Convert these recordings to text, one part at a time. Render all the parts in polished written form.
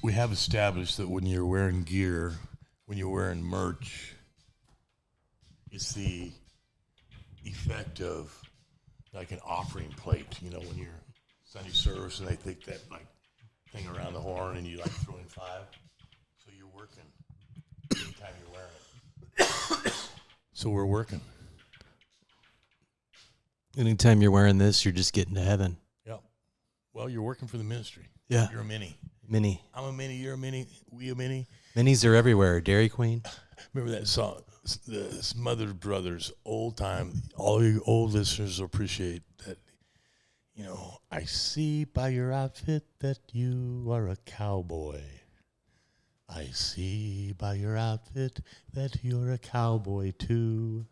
we have established that when you're wearing gear, when you're wearing merch, it's the effect of like an offering plate. You know, when you're Sunday service and they think that like thing around the horn and you like throw in five. So you're working anytime you're wearing it. So we're working. Anytime you're wearing this, you're just getting to heaven. Yep. Well, you're working for the ministry. Yeah. You're a mini. Mini. I'm a mini. You're a mini. We a mini. Minis are everywhere. Dairy Queen. Remember that song, the Smothered Brothers, old time. All you old listeners will appreciate that. You know, I see by your outfit that you are a cowboy. I see by your outfit that you're a cowboy too.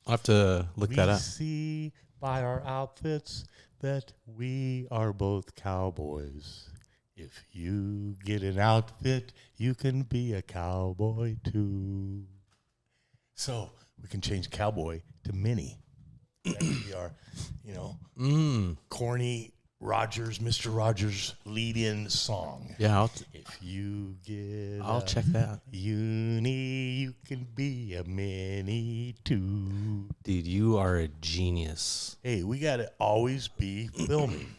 I'll have to look that up. We see by our outfits that we are both cowboys. If you get an outfit, you can be a cowboy too. So we can change cowboy to mini. That could be our, corny Mr. Rogers lead-in song. Yeah, If you get I'll check that. uni, you can be a mini too. Dude, you are a genius. Hey, we got to always be filming.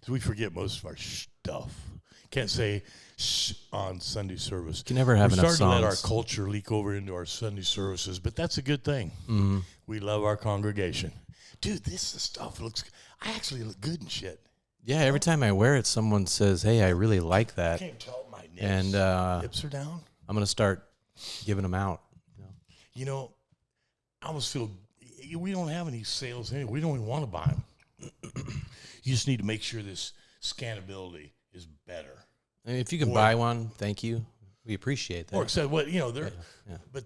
We forget most of our stuff. Can't say shh on Sunday service. You can never have enough songs. We're starting to let our culture leak over into our Sunday services, but that's a good thing. Mm-hmm. We love our congregation. Dude, this stuff I actually look good and shit. Yeah, every time I wear it, someone says, hey, I really like that. I can't tell my nips. And nips are down. I'm going to start giving them out. You know, I almost feel we don't have any sales anyway. We don't even want to buy them. You just need to make sure this scannability is better. And if you can buy one, thank you. We appreciate that. Or except but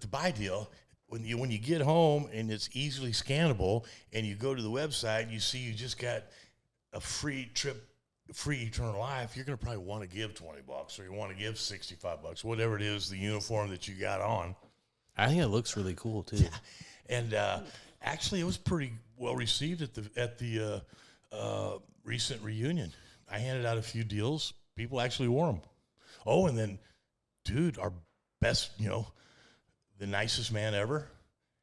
the buy deal, when you get home and it's easily scannable and you go to the website, you see you just got a free eternal life, you're going to probably want to give $20 or you want to give $65, whatever it is, the uniform that you got on. I think it looks really cool too. Yeah. And actually, it was pretty well received at the recent reunion. I handed out a few deals. People actually wore them. Oh, and then, dude, our best, the nicest man ever,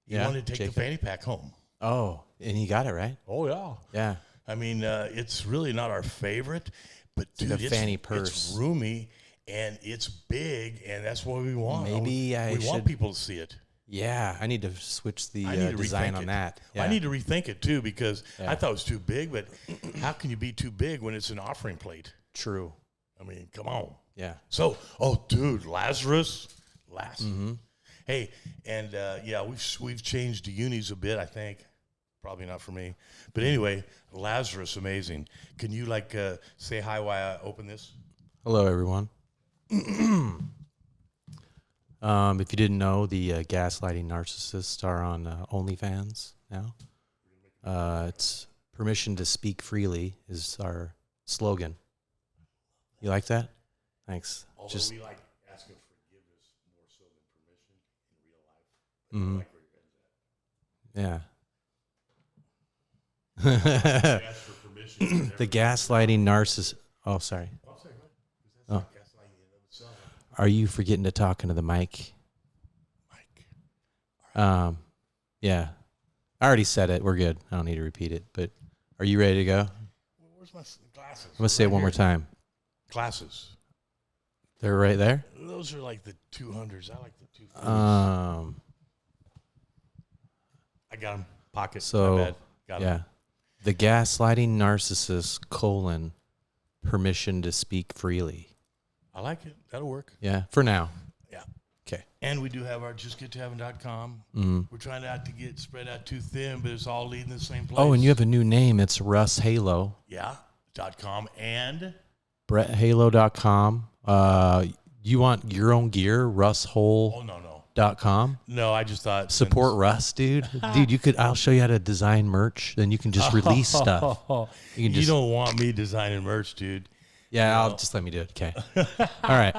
he wanted to take Jacob. the fanny pack home. Oh, and he got it, right? Oh, yeah. Yeah. I mean, it's really not our favorite, but it's like a fanny purse. It's roomy, and it's big, and that's what we want. Maybe we want people to see it. Yeah, I need to switch the design on that. Yeah. I need to rethink it, too, because I thought it was too big, but how can you be too big when it's an offering plate? True. I mean, come on. Yeah. So, dude, Lazarus. Mm-hmm. Hey, and, we've changed the unis a bit, I think. Probably not for me. But anyway, Lazarus, amazing. Can you, say hi while I open this? Hello, everyone. If you didn't know, the Gaslighting Narcissists are on OnlyFans now. It's permission to speak freely is our slogan. You like that? Thanks. Although we like asking forgiveness more so than permission in real life. Mm-hmm. I like where your head's at. Ask for permission. The Gaslighting Narcissist. Oh, sorry. I'll say what? That's not gaslighting in and of itself. Are you forgetting to talk into the mic? Right. Yeah. I already said it. We're good. I don't need to repeat it. But are you ready to go? Well, where's my glasses? I'm going to say it one more time. Glasses. They're right there? Those are like the 200s. I like the 240s. I got them. Pocket. So, my bad. Got 'em. The Gaslighting Narcissist, permission to speak freely. I like it. That'll work. Yeah, for now. Yeah. Okay. And we do have our justgettoheaven.com. Mm-hmm. We're trying not to get spread out too thin, but it's all leading the same place. Oh, and you have a new name. It's Russhalo. Yeah. .com and Bretthalo.com. You want your own gear? Russhole.com. Oh, no. No, I just thought support Russ, dude. Dude, I'll show you how to design merch. Then you can just release stuff. You don't want me designing merch, dude. Yeah, I'll just let me do it. Okay. All right.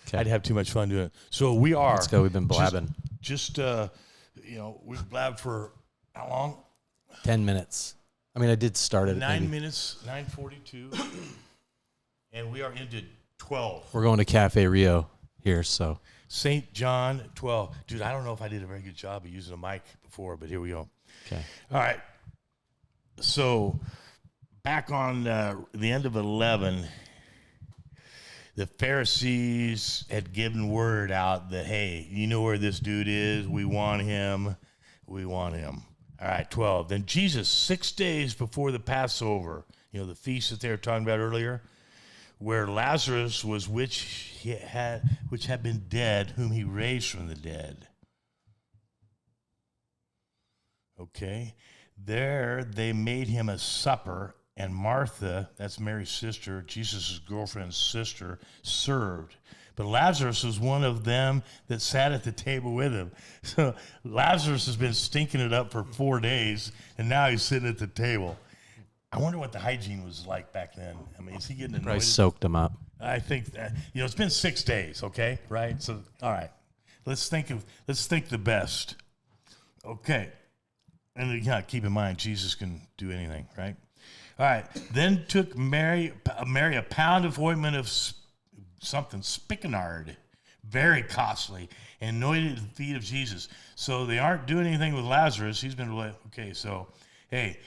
Okay. I'd have too much fun doing it. So we are. Let's go. We've been blabbing. We've blabbed for how long? 10 minutes. I mean, I did start it at 9 minutes, 9:42. And we are into 12. We're going to Cafe Rio here, so. St. John 12. Dude, I don't know if I did a very good job of using a mic before, but here we go. Okay. All right. So back on the end of 11, the Pharisees had given word out that, hey, you know where this dude is. We want him. We want him. All right, 12. Then Jesus, 6 days before the Passover, the feast that they were talking about earlier, where Lazarus was, which had been dead, whom he raised from the dead. Okay. There they made him a supper, and Martha, that's Mary's sister, Jesus' girlfriend's sister, served. But Lazarus was one of them that sat at the table with him. So Lazarus has been stinking it up for 4 days, and now he's sitting at the table. I wonder what the hygiene was like back then. I mean, is he getting anointed? Probably soaked them up. I think that, it's been 6 days, okay? Right? So, all right. Let's think the best. Okay. And keep in mind, Jesus can do anything, right? All right. Then took Mary a pound of ointment of something, spikenard, very costly, and anointed the feet of Jesus. So they aren't doing anything with Lazarus. He's been, okay, so, hey,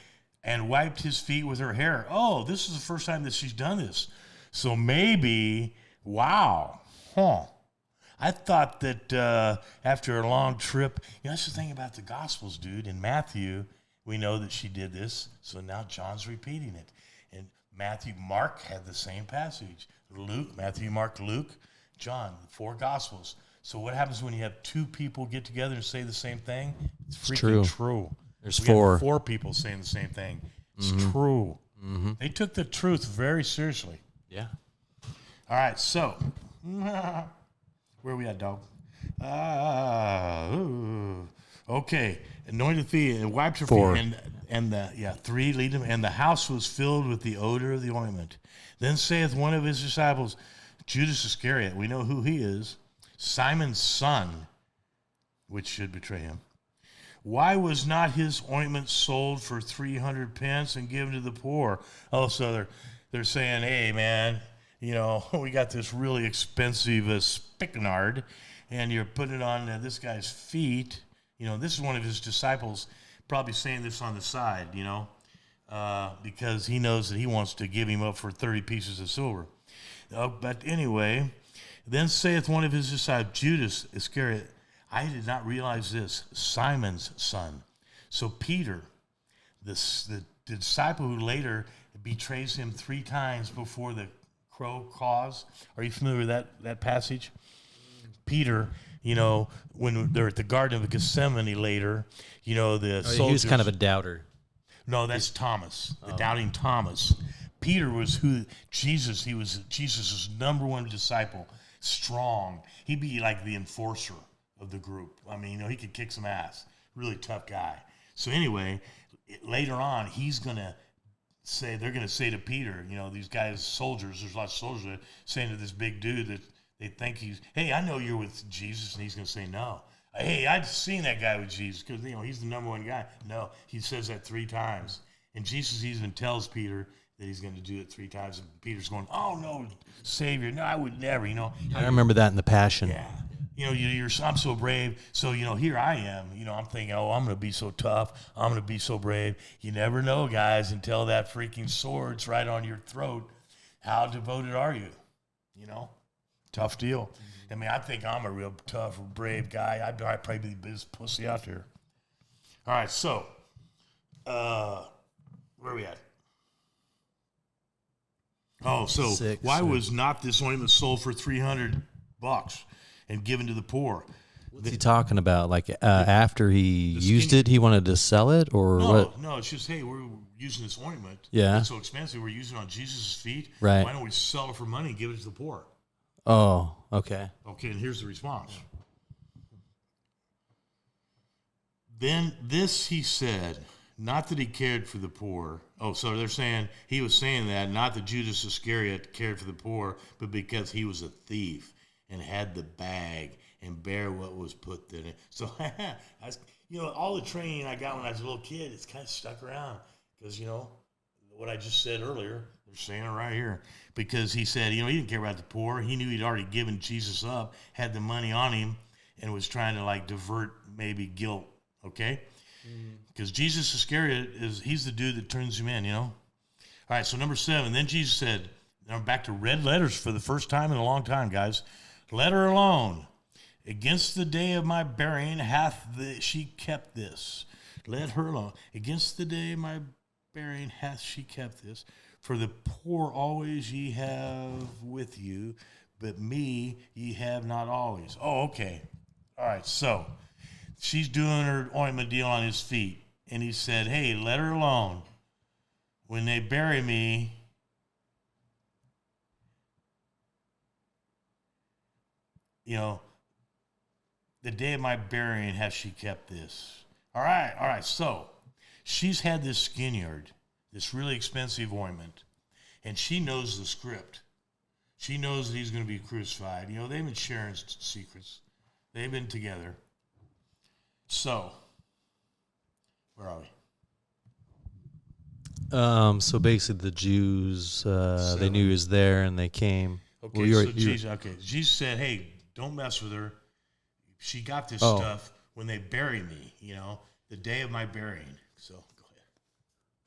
and wiped his feet with her hair. Oh, this is the first time that she's done this. So maybe, wow, I thought that after a long trip, that's the thing about the Gospels, dude. In Matthew, we know that she did this, so now John's repeating it. And Mark had the same passage. Matthew, Mark, Luke, John, the 4 Gospels. So what happens when you have 2 people get together and say the same thing? It's freaking true. There's we 4. Have 4 people saying the same thing. It's true. Mm-hmm. They took the truth very seriously. Yeah. All right, so where are we at, dog? Okay, anointed feet and wiped her 4. feet, and 3 lead them, and the house was filled with the odor of the ointment. Then saith one of his disciples, Judas Iscariot, we know who he is, Simon's son, which should betray him. Why was not his ointment sold for 300 pence and given to the poor? Oh, so they're saying, hey, man, we got this really expensive spikenard, and you're putting it on this guy's feet. This is one of his disciples probably saying this on the side, because he knows that he wants to give him up for 30 pieces of silver. But anyway, then saith one of his disciples, Judas Iscariot, I did not realize this, Simon's son. So Peter, the disciple who later betrays him 3 times before the crow caws. Are you familiar with that passage? Peter, when they're at the Garden of Gethsemane later, the soldiers. He was kind of a doubter. No, that's Thomas, the doubting Thomas. Peter was he was Jesus' number 1 disciple, strong. He'd be like the enforcer of the group. I mean, he could kick some ass. Really tough guy. So anyway, later on, they're going to say to Peter, these guys, soldiers, there's a lot of soldiers saying to this big dude that they think hey, I know you're with Jesus, and he's going to say no. Hey, I've seen that guy with Jesus because, he's the number 1 guy. No, he says that 3 times. And Jesus even tells Peter that he's going to do it 3 times. And Peter's going, oh, no, Savior, no, I would never, I remember that in the Passion. Yeah. I'm so brave. So, here I am. I'm thinking, I'm going to be so tough. I'm going to be so brave. You never know, guys, until that freaking sword's right on your throat. How devoted are you? Tough deal. I mean, I think I'm a real tough, brave guy. I'd probably be the biggest pussy out there. All right, so where are we at? Oh, so 6, why was not this ointment sold for $300 and given to the poor? What's he talking about? Like after he used it, he wanted to sell it, or what? No, it's just, hey, we're using this ointment. Yeah. It's so expensive. We're using it on Jesus' feet. Right. Why don't we sell it for money and give it to the poor? Oh, okay. Okay, and here's the response. Then this he said, not that he cared for the poor. Oh, so they're saying he was saying that, not that Judas Iscariot cared for the poor, but because he was a thief and had the bag and bear what was put in it. So, all the training I got when I was a little kid, it's kind of stuck around because, what I just said earlier, They're saying it right here. Because he said, he didn't care about the poor. He knew he'd already given Jesus up, had the money on him, and was trying to like divert maybe guilt. Okay? Because Jesus Iscariot he's the dude that turns him in, All right, so number 7. Then Jesus said, now back to red letters for the first time in a long time, guys. Let her alone. Against the day of my burying hath she kept this. Let her alone. Against the day of my burying hath she kept this. For the poor always ye have with you, but me ye have not always. Oh, okay. All right, so she's doing her ointment deal on his feet. And he said, hey, let her alone. When they bury me, the day of my burying hath she kept this. All right. So she's had this skin yard, this really expensive ointment, and she knows the script. She knows that he's going to be crucified. They've been sharing secrets. They've been together. So, where are we? So basically, the Jews they knew he was there, and they came. Okay, Jesus said, "Hey, don't mess with her. She got this stuff when they bury me. The day of my burying." So go ahead.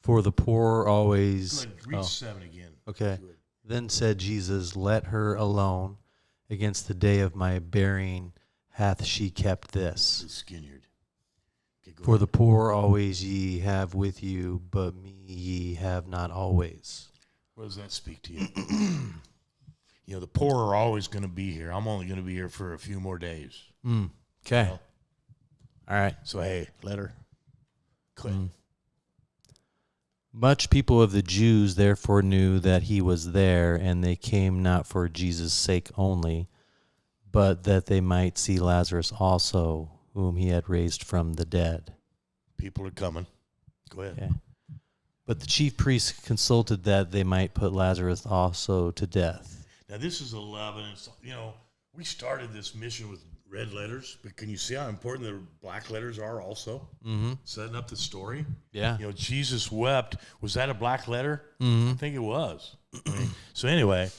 For the poor always. Go ahead, read 7 again. Okay. Then said Jesus, "Let her alone. Against the day of my burying hath she kept this. The Skinyard. Okay, For the poor always ye have with you, but me ye have not always." What does that speak to you? The poor are always going to be here. I'm only going to be here for a few more days. Okay. All right. So, hey, let her quit. Much people of the Jews therefore knew that he was there, and they came not for Jesus' sake only, but that they might see Lazarus also, whom he had raised from the dead. People are coming. Go ahead. Okay. But the chief priests consulted that they might put Lazarus also to death. Now, this is 11. It's, we started this mission with red letters, but can you see how important the black letters are also? Setting up the story. Yeah. Jesus wept. Was that a black letter? I think it was. So anyway,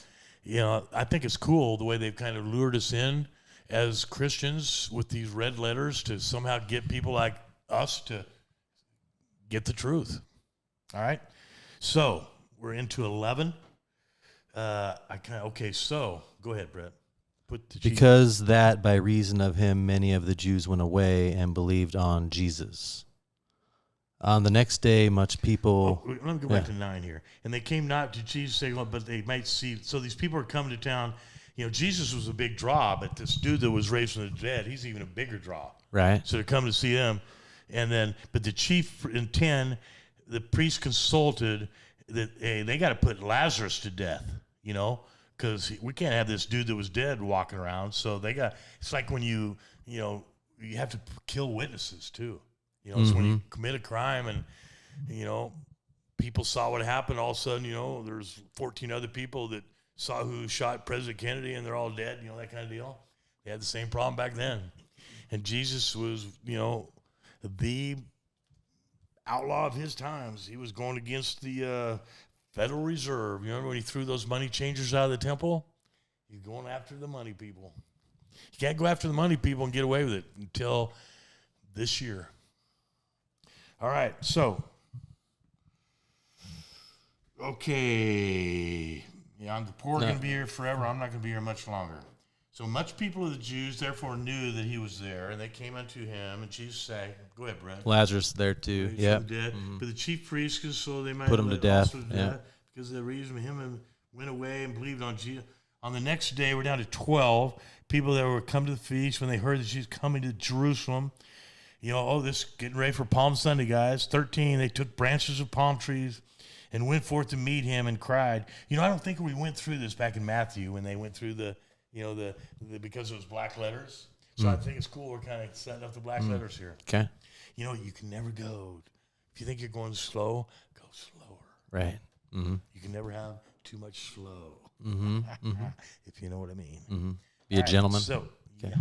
I think it's cool the way they've kind of lured us in as Christians with these red letters to somehow get people like us to get the truth. All right? So we're into 11. So go ahead, Brett. Because that by reason of him many of the Jews went away and believed on Jesus. On the next day, much people... let me go back to 9 here. And they came not to Jesus, saying, but they might see... So these people are coming to town. Jesus was a big draw, but this dude that was raised from the dead, he's even a bigger draw. Right. So they're coming to see him. But the chief in 10, the priest consulted that, hey, they got to put Lazarus to death, because we can't have this dude that was dead walking around. So it's like when you have to kill witnesses too. It's when you commit a crime and, people saw what happened. All of a sudden, there's 14 other people that saw who shot President Kennedy and they're all dead, that kind of deal. They had the same problem back then. And Jesus was, the outlaw of his times. He was going against the Federal Reserve. You remember when he threw those money changers out of the temple? He's going after the money people. You can't go after the money people and get away with it until this year. All right, so, okay. Yeah, the poor are going to be here forever. I'm not going to be here much longer. So much people of the Jews therefore knew that he was there, and they came unto him, and Jesus said, go ahead, Brett. Lazarus there too. Yeah. But the chief priests, so they might put him to death. Because of the reason him went away and believed on Jesus. On the next day, we're down to 12 people that were come to the feast when they heard that Jesus coming to Jerusalem. This getting ready for Palm Sunday, guys. 13, they took branches of palm trees and went forth to meet him and cried. I don't think we went through this back in Matthew when they went through the because it was black letters. So I think it's cool we're kind of setting up the black letters here. Okay. You can never go. If you think you're going slow, go slower. Right. You can never have too much slow. If you know what I mean. Be a gentleman. So, okay.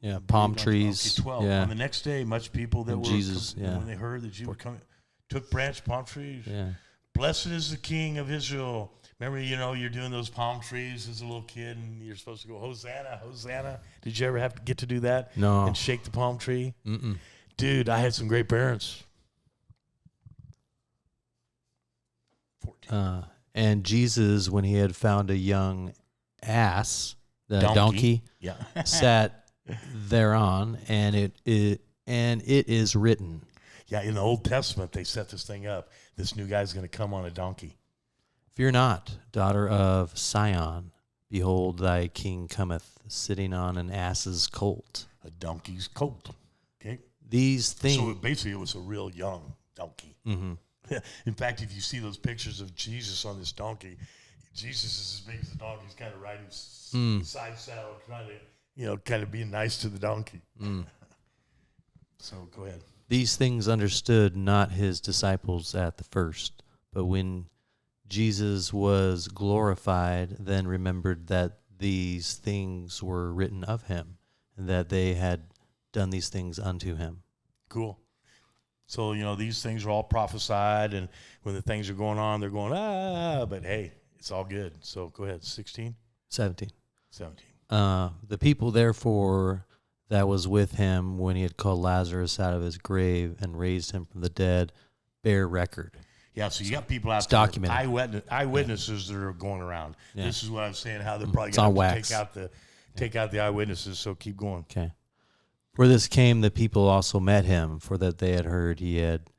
Yeah, palm Okay, trees. 12. Yeah. On the next day, much people that And were Jesus, yeah. when they heard that you were coming, took branch palm trees. Yeah. Blessed is the King of Israel. Remember, you're doing those palm trees as a little kid, and you're supposed to go, Hosanna, Hosanna. Did you ever have to get to do that? No. And shake the palm tree? Mm-mm. Dude, I had some great parents. 14. And Jesus, when he had found a young ass, the donkey Yeah. sat thereon, and it is written. Yeah, in the Old Testament, they set this thing up. This new guy's going to come on a donkey. Fear not, daughter of Sion. Behold, thy king cometh, sitting on an ass's colt. A donkey's colt. Okay? These things. So basically, it was a real young donkey. Mm-hmm. In fact, if you see those pictures of Jesus on this donkey, Jesus is as big as the donkey. He's kind of riding side saddle, trying to, kind of being nice to the donkey. So go ahead. These things understood not his disciples at the first, but when Jesus was glorified, then remembered that these things were written of him, and that they had done these things unto him. Cool. So, these things are all prophesied, and when the things are going on, they're going, but hey, it's all good. So go ahead, 16? 17. The people, therefore, that was with him when he had called Lazarus out of his grave and raised him from the dead, bear record. Yeah, so you got people out It's there, documented. eyewitnesses that are going around. Yeah. This is what I'm saying, how they're probably It's on going to wax. take out the eyewitnesses, so keep going. Okay. For this came the people also met him, for that they had heard he had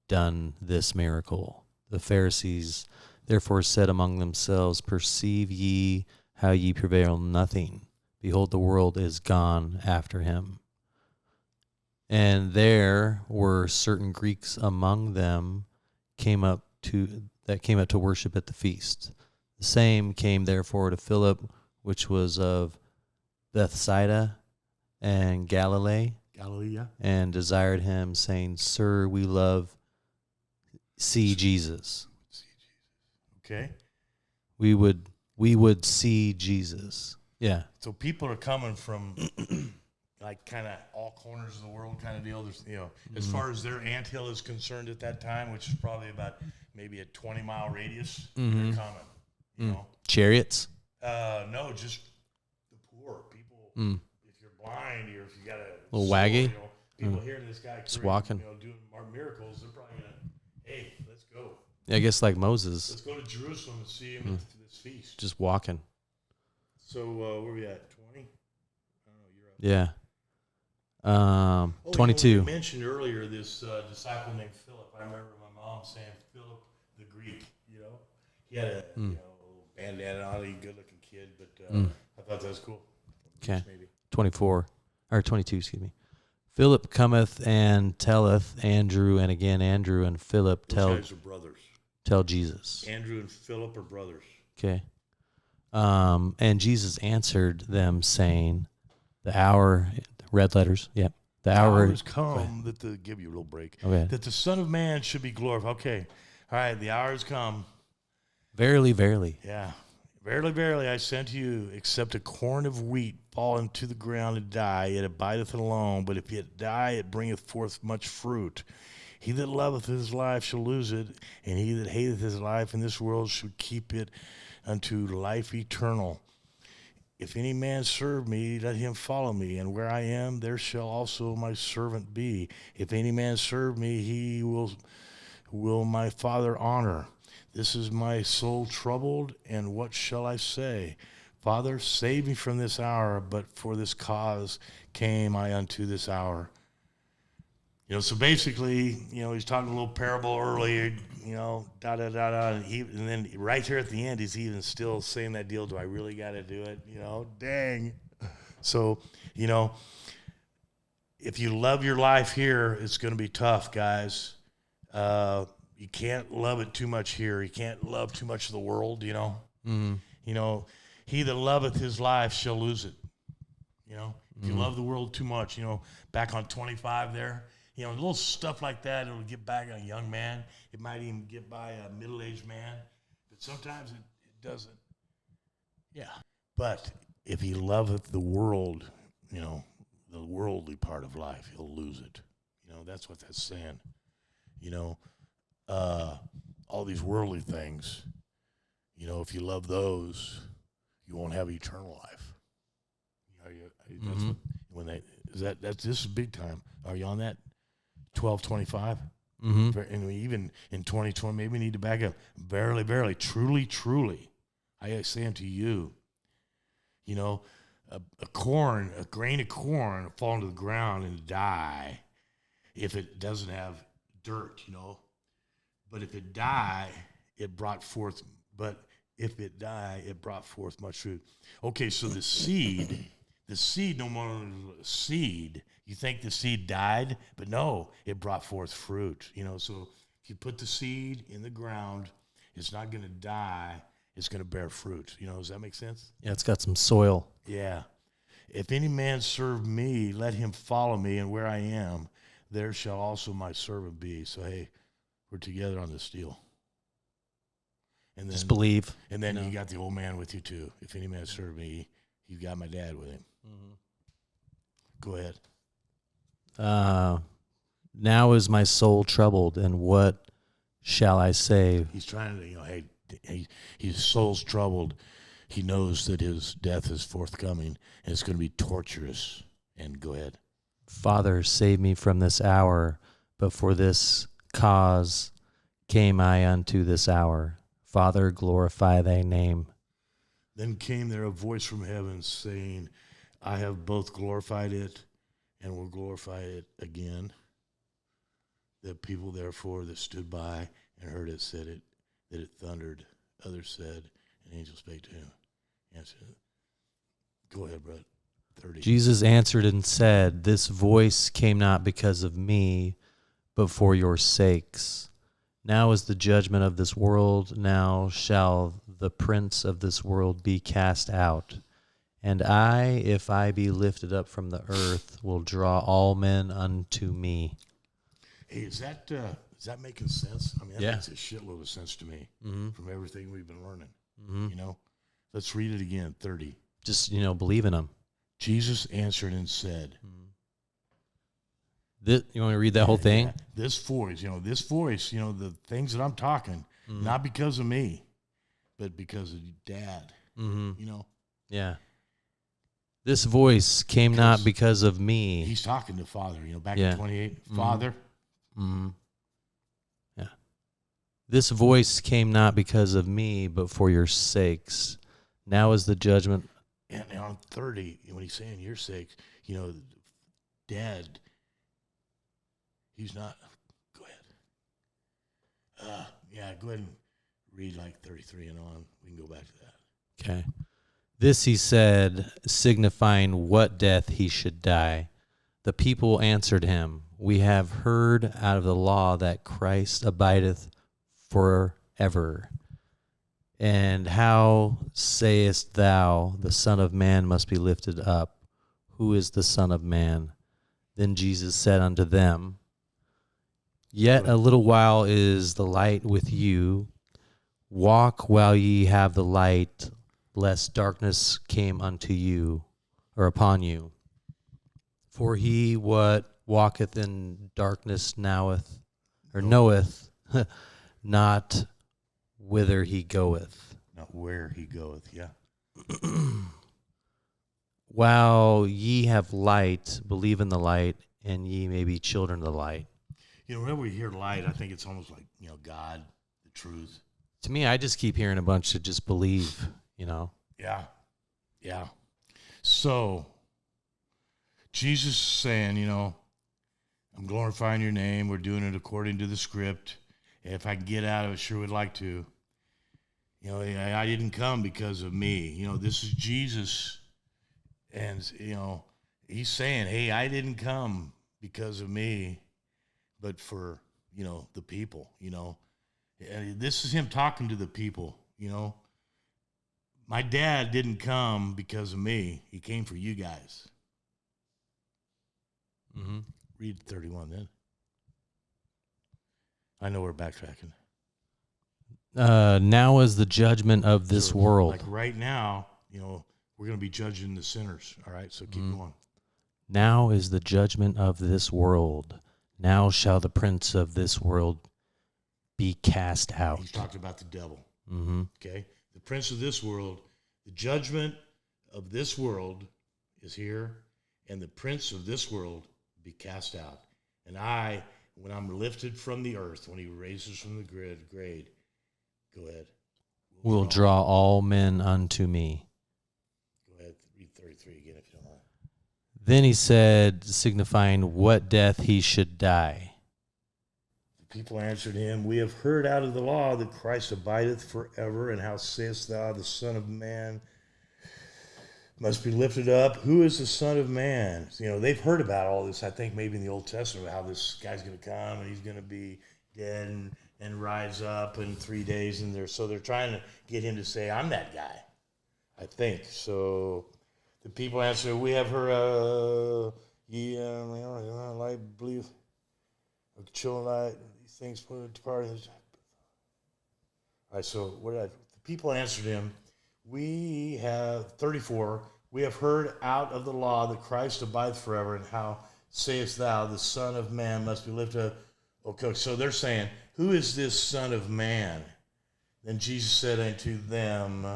done this miracle. The Pharisees therefore said among themselves, Perceive ye how ye prevail nothing? Behold, the world is gone after him. And there were certain Greeks among them came up to worship at the feast. The same came therefore to Philip, which was of Bethsaida and Galilee, and desired him, saying, Sir, we love see Jesus. Okay. We would see Jesus. Yeah. So people are coming from like kind of all corners of the world kind of deal. There's, as far as their anthill is concerned at that time, which is probably about maybe a 20-mile radius, they're coming, Chariots? No, just the poor people. If you're blind or if you got a little waggy, people hearing this guy just walking, doing miracles, they're probably gonna, hey, let's go. I guess like Moses. Let's go to Jerusalem and see him at this feast. Just walking. So where are we at? 20? I don't know. You're up. Yeah. 22. You mentioned earlier this disciple named Philip. I remember my mom saying Philip the Greek. He had a little bandana on, a good-looking kid, but I thought that was cool. Okay. 24 or 22. Excuse me. Philip cometh and telleth Andrew, and again Andrew and Philip Those guys are brothers. Tell Jesus. Andrew and Philip are brothers. Okay. And Jesus answered them, saying, the hour, red letters, yep. The hour has come that give you a little break. Okay. That the Son of Man should be glorified. Okay. All right, the hour has come. Verily, verily. Yeah. Verily, verily, I say unto you, except a corn of wheat fall into the ground and die, it abideth alone. But if it die, it bringeth forth much fruit. He that loveth his life shall lose it, and he that hateth his life in this world shall keep it unto life eternal. If any man serve me, let him follow me, and where I am, there shall also my servant be. If any man serve me, he will my Father honor. This is my soul troubled, and what shall I say? Father, save me from this hour, but for this cause came I unto this hour. So basically, he's talking a little parable earlier, and then right here at the end, he's even still saying that deal, do I really got to do it? Dang. So, if you love your life here, it's going to be tough, guys. You can't love it too much here. You can't love too much of the world, Mm-hmm. He that loveth his life shall lose it. If you love the world too much, back on 25 there, little stuff like that, it'll get back a young man. It might even get by a middle-aged man. But sometimes it doesn't. Yeah. But if he loveth the world, the worldly part of life, he'll lose it. That's what that's saying. All these worldly things, if you love those, you won't have eternal life. That's Mhm. what, when they is that that's this is big time. Are you on that 12:25? Mm-hmm. And even in 2020, maybe we need to back up. Verily, verily, truly, truly, I say unto you, a grain of corn will fall into the ground and die if it doesn't have dirt, But if it die, it brought forth. But if it die, it brought forth much fruit. Okay, so the seed no more a seed. You think the seed died, but no, it brought forth fruit. So if you put the seed in the ground, it's not going to die. It's going to bear fruit. Does that make sense? Yeah, it's got some soil. Yeah. If any man serve me, let him follow me, and where I am, there shall also my servant be. So, hey, we're together on this deal. And then, Just believe. And then you got the old man with you, too. If any man serve me, you got my dad with him. Mm-hmm. Go ahead. Now is my soul troubled, and what shall I say? He's trying to, his soul's troubled. He knows that his death is forthcoming, and it's going to be torturous. And go ahead. Father, save me from this hour, but for this cause came I unto this hour. Father, glorify thy name. Then came there a voice from heaven saying, I have both glorified it and will glorify it again. The people, therefore, that stood by and heard it said it, that it thundered. Others said, an angel spake to him. Answered, go ahead, Brett. 30. Jesus answered and said, this voice came not because of me, but for your sakes. Now is the judgment of this world. Now shall the prince of this world be cast out. And I, if I be lifted up from the earth, will draw all men unto me. Hey, is that making sense? I mean, that makes a shitload of sense to me from everything we've been learning. Mm-hmm. Let's read it again, 30. Just, believe in him. Jesus answered and said. You want me to read that whole thing? Yeah. This voice, the things that I'm talking, not because of me, but because of Dad. Mm-hmm. Yeah. This voice came not because of me. He's talking to Father, back in 28. Father. Mm-hmm. Yeah. This voice came not because of me, but for your sakes. Now is the judgment. And on 30, when he's saying your sakes, Dad, he's not. Go ahead. Go ahead and read like 33 and on. We can go back to that. Okay. This he said, signifying what death he should die. The people answered him, we have heard out of the law that Christ abideth forever. And how sayest thou, the Son of Man must be lifted up? Who is the Son of Man? Then Jesus said unto them, yet a little while is the light with you. Walk while ye have the light, lest darkness came unto you, or upon you. For he what walketh in darkness knoweth not whither he goeth. Not where he goeth, yeah. While ye have light, believe in the light, and ye may be children of the light. Whenever we hear light, I think it's almost like, God, the truth. To me, I just keep hearing a bunch of just believe, Yeah. Yeah. So, Jesus is saying, I'm glorifying your name. We're doing it according to the script. If I can get out of it, sure would like to. I didn't come because of me. This is Jesus. And, he's saying, hey, I didn't come because of me, but for, the people, And this is him talking to the people, My dad didn't come because of me. He came for you guys. Mm-hmm. Read 31 then. I know we're backtracking. Now is the judgment of this world. Like right now, we're going to be judging the sinners. All right, so keep going. Now is the judgment of this world. Now shall the prince of this world be cast out. He's talking about the devil. Mm-hmm. Okay? The prince of this world, the judgment of this world is here, and the prince of this world be cast out. And I, when I'm lifted from the earth, when he raises from the grave, go ahead. Will draw all men unto me. Go ahead, read 33 again if you don't mind. Then he said, signifying what death he should die. The people answered him, we have heard out of the law that Christ abideth forever, and how sayest thou, the Son of Man must be lifted up? Who is the Son of Man? You know, they've heard about all this, I think maybe in the Old Testament, how this guy's going to come and he's going to be dead and rise up in 3 days. And so they're trying to get him to say, I'm that guy, I think. So the people answer, we have heard, light, believe, children light, these things put into part of this. All right, so the people answered him, we have, 34, we have heard out of the law that Christ abideth forever, and how sayest thou, the Son of Man must be lifted up? Okay, so they're saying, who is this Son of Man? Then Jesus said unto them,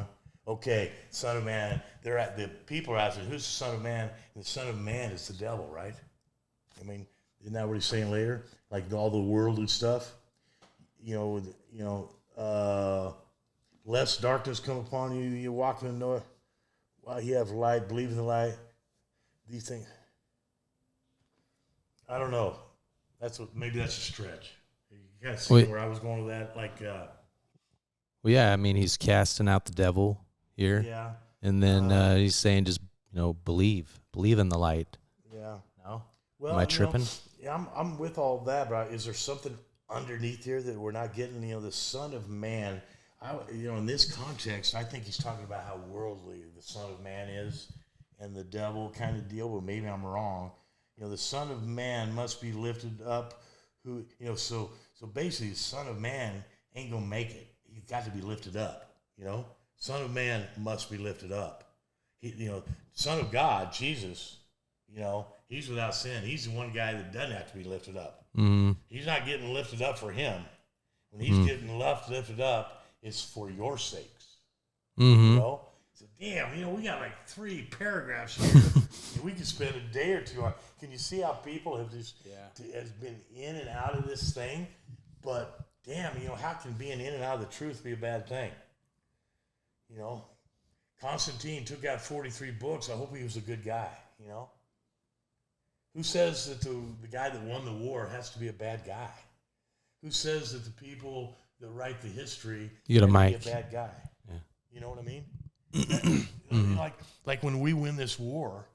okay, Son of Man, the people are asking, who's the Son of Man? And the Son of Man is the devil, right? I mean, isn't that what he's saying later? Like all the worldly stuff? Lest darkness come upon you, you walk in the north, while you have light, believe in the light. These things. I don't know. Maybe that's a stretch. You kind of see where I was going with that. Well, yeah, I mean, he's casting out the devil here. Yeah. And then he's saying just, believe in the light. Yeah. No? Well, Am I tripping? Yeah, I'm with all that, but is there something underneath here that we're not getting? The Son of Man. In this context, I think he's talking about how worldly the Son of Man is and the devil kind of deal, but maybe I'm wrong. The Son of Man must be lifted up. So basically the Son of Man ain't going to make it. He's got to be lifted up, Son of Man must be lifted up. Son of God, Jesus, he's without sin. He's the one guy that doesn't have to be lifted up. Mm-hmm. He's not getting lifted up for him. When he's getting lifted up, it's for your sakes. Mm-hmm. So damn, we got like 3 paragraphs here. And we could spend a day or two on. Can you see how people have just has been in and out of this thing? But damn, how can being in and out of the truth be a bad thing? Constantine took out 43 books. I hope he was a good guy. Who says that the guy that won the war has to be a bad guy? Who says that the people that write the history you get a mic. Be a bad guy? Yeah. You know what I mean? Like when we win this war,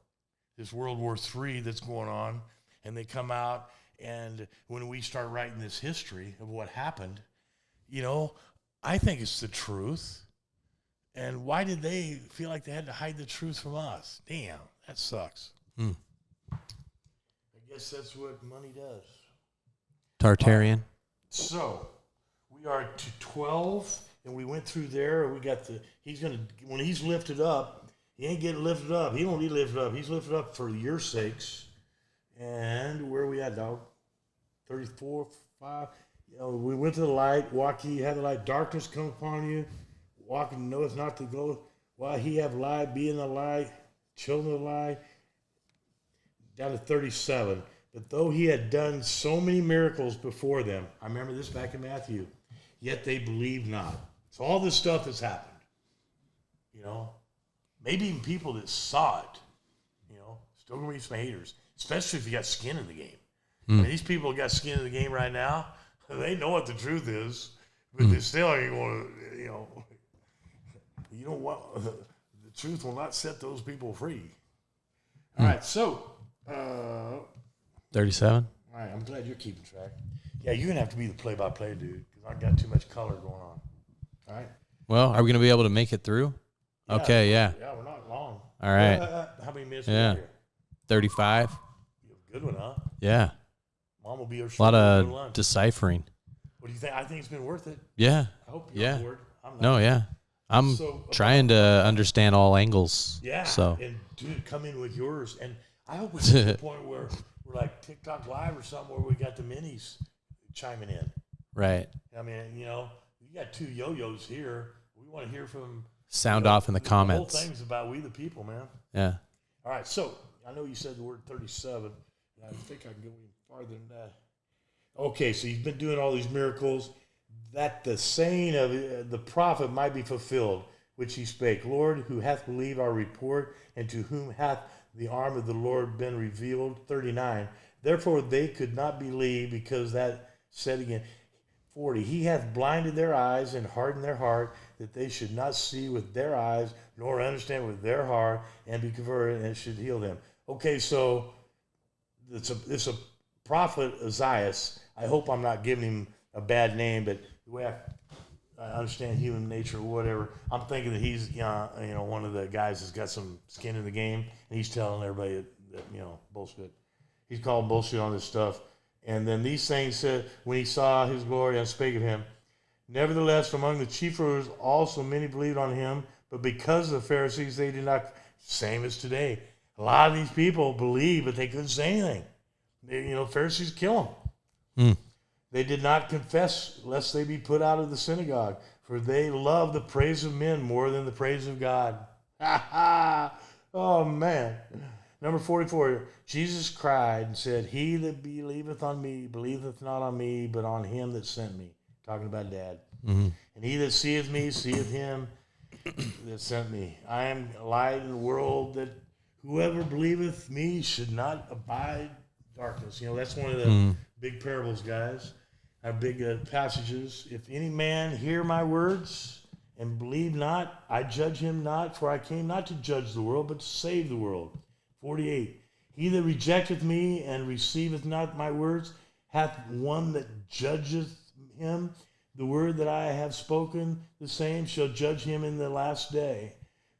this World War III that's going on, and they come out, and when we start writing this history of what happened, I think it's the truth. And why did they feel like they had to hide the truth from us? Damn, that sucks. I guess that's what money does. Tartarian. So we are to 12, and we went through there. We got when he's lifted up, he ain't getting lifted up. He don't need lifted up. He's lifted up for your sakes. And where are we at, dog? 34, 5. We went to the light. Walk ye, have the light. Darkness come upon you. Walk and knoweth not to go. While he have light, be in the light. Children of the light. Down to 37. But though he had done so many miracles before them, I remember this back in Matthew, yet they believed not. So all this stuff has happened. Maybe even people that saw it, still going to be some haters, especially if you got skin in the game. I mean, these people got skin in the game right now. They know what the truth is, but they still ain't going to, you don't want, the truth will not set those people free. All right, so 37. All right, I'm glad you're keeping track. Yeah, you're going to have to be the play-by-play dude because I've got too much color going on. All right? Well, are we going to be able to make it through? Yeah, okay, yeah. Yeah, we're not long. All right. How many minutes we got here? 35. Good one, huh? Yeah. Mom will be a lot of deciphering. What do you think? I think it's been worth it. Yeah. I hope you're on board. I'm not. No, yeah. I'm trying to understand all angles. Yeah. So. And dude, come in with yours. And I hope we get to the point where we're like TikTok Live or something where we got the minis chiming in. Right. I mean, you got two yo-yos here. We want to hear from. Sound off in the comments. The whole thing's about we the people, man. Yeah. All right, so I know you said the word 37. I think I can go even farther than that. Okay, so you've been doing all these miracles, that the saying of the prophet might be fulfilled, which he spake, Lord, who hath believed our report, and to whom hath the arm of the Lord been revealed? 39. Therefore they could not believe, because that said again. 40. He hath blinded their eyes and hardened their heart, that they should not see with their eyes, nor understand with their heart, and be converted, and it should heal them. Okay, so it's a prophet Isaiah. I hope I'm not giving him a bad name, but the way I understand human nature or whatever, I'm thinking that he's one of the guys that's got some skin in the game, and he's telling everybody that bullshit. He's calling bullshit on this stuff. And then these things said, when he saw his glory and spake of him. Nevertheless, among the chief rulers also many believed on him, but because of the Pharisees, they did not. Same as today. A lot of these people believe, but they couldn't say anything. Pharisees kill them. They did not confess, lest they be put out of the synagogue, for they love the praise of men more than the praise of God. Ha ha! Oh, man. Number 44, Jesus cried and said, he that believeth on me, believeth not on me, but on him that sent me. Talking about Dad. Mm-hmm. And he that seeth me, seeth him that sent me. I am light in the world, that whoever believeth me should not abide in darkness. That's one of the big parables, guys. Our big passages. If any man hear my words and believe not, I judge him not, for I came not to judge the world, but to save the world. 48. He that rejecteth me and receiveth not my words hath one that judgeth him. The word that I have spoken, the same shall judge him in the last day.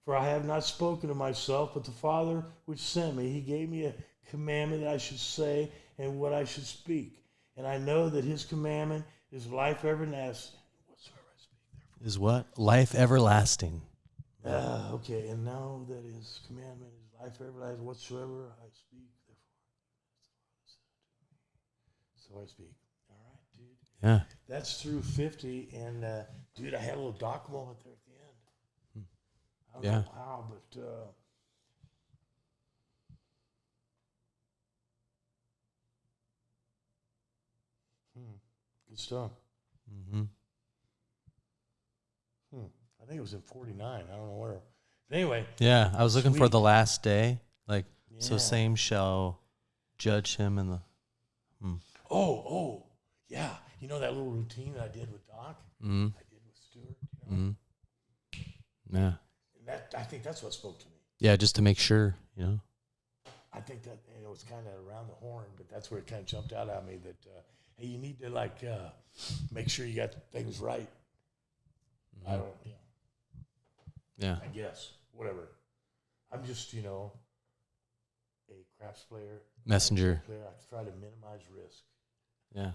For I have not spoken of myself, but the Father which sent me. He gave me a commandment that I should say and what I should speak. And I know that his commandment is life everlasting. Whatsoever I speak, therefore. Is what? Life everlasting. Okay, and now that his commandment is life everlasting, whatsoever I speak, therefore. So I speak. All right, dude. Yeah. That's through 50, and dude, I had a little doc moment there at the end. I don't know how, but good stuff. Mm-hmm. I think it was in 49. I don't know where. But anyway. Yeah, I was looking for sweet. the last day. Like, so Yeah. same shall judge him in the. Oh, yeah. You know that little routine that I did with Doc? Mm-hmm. I did with Stuart. Mm-hmm. Yeah. And I think that's what spoke to me. Yeah, just to make sure, I think that it was kind of around the horn, but that's where it kind of jumped out at me that, hey, you need to, make sure you got things right. Mm-hmm. I don't, Yeah. I guess, whatever. I'm just, a craps player. Messenger. I try to minimize risk. Yeah.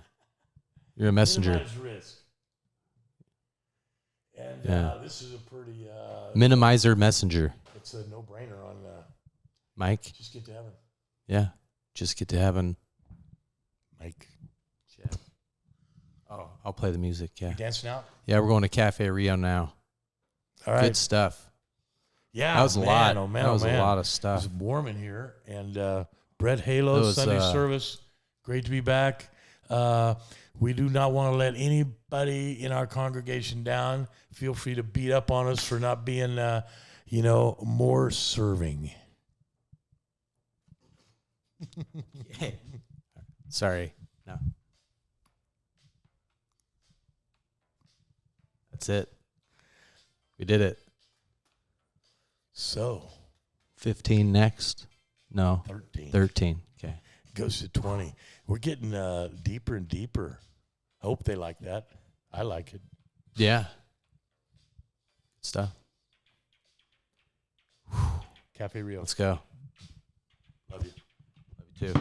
You're a messenger. Minimize risk. And this is a pretty... Minimizer messenger. It's a no-brainer on... Mike? Just get to heaven. Yeah. Just get to heaven. Mike. Yeah. Oh, I'll play the music, yeah. You dancing out? Yeah, we're going to Cafe Rio now. All right. Good stuff. Yeah, that was a lot. Oh, man, that was a lot of stuff. It's warm in here. And Bretthalo Sunday service. Great to be back. We do not want to let anybody in our congregation down. Feel free to beat up on us for not being, more serving. Sorry. No. That's it. We did it. So. 15 next? No. 13. 13. Okay. It goes to 20. We're getting deeper and deeper. I hope they like that. I like it. Yeah. Good stuff. Cafe Rio. Let's go. Love you. Love you too.